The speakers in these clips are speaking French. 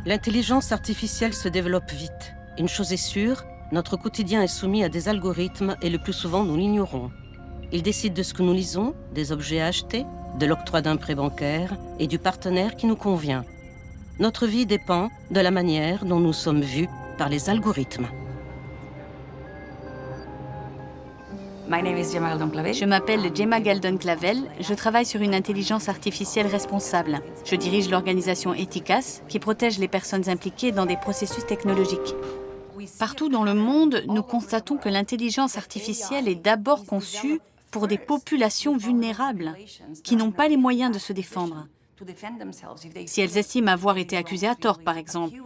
L'intelligence artificielle se développe vite. Une chose est sûre, notre quotidien est soumis à des algorithmes et le plus souvent nous l'ignorons. Ils décident de ce que nous lisons, des objets à acheter, de l'octroi d'un prêt bancaire et du partenaire qui nous convient. Notre vie dépend de la manière dont nous sommes vus par les algorithmes. Je m'appelle Gemma Galdon-Clavel, je travaille sur une intelligence artificielle responsable. Je dirige l'organisation Ethicas, qui protège les personnes impliquées dans des processus technologiques. Partout dans le monde, nous constatons que l'intelligence artificielle est d'abord conçue pour des populations vulnérables, qui n'ont pas les moyens de se défendre. Si elles estiment avoir été accusées à tort, par exemple,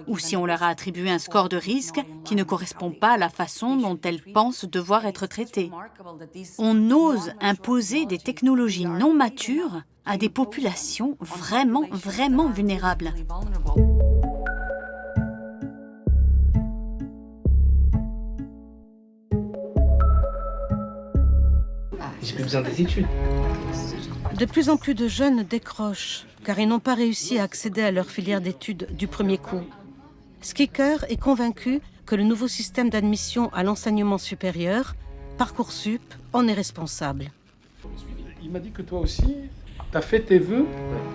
ou si on leur a attribué un score de risque qui ne correspond pas à la façon dont elles pensent devoir être traitées. On ose imposer des technologies non matures à des populations vraiment vulnérables. J'ai plus besoin des études. De plus en plus de jeunes décrochent, car ils n'ont pas réussi à accéder à leur filière d'études du premier coup. Skicker est convaincu que le nouveau système d'admission à l'enseignement supérieur, Parcoursup, en est responsable. Il m'a dit que toi aussi, tu as fait tes vœux,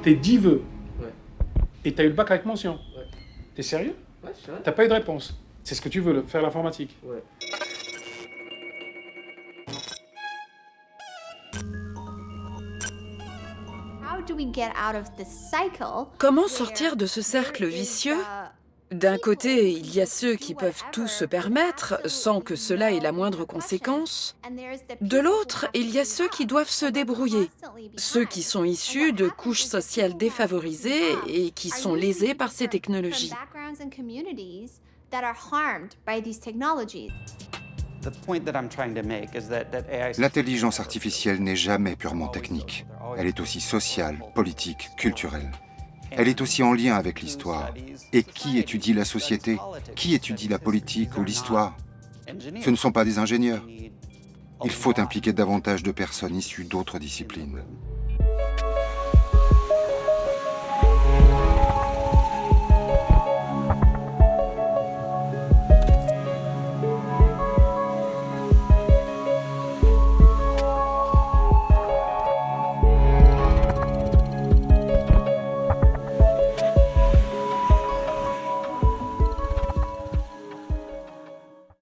tes 10 vœux, et tu as eu le bac avec mention. T'es sérieux? T'as pas eu de réponse. C'est ce que tu veux, faire l'informatique. Comment sortir de ce cercle vicieux? D'un côté, il y a ceux qui peuvent tout se permettre sans que cela ait la moindre conséquence. De l'autre, il y a ceux qui doivent se débrouiller, ceux qui sont issus de couches sociales défavorisées et qui sont lésés par ces technologies. L'intelligence artificielle n'est jamais purement technique. Elle est aussi sociale, politique, culturelle. Elle est aussi en lien avec l'histoire. Et qui étudie la société? Qui étudie la politique ou l'histoire? Ce ne sont pas des ingénieurs. Il faut impliquer davantage de personnes issues d'autres disciplines.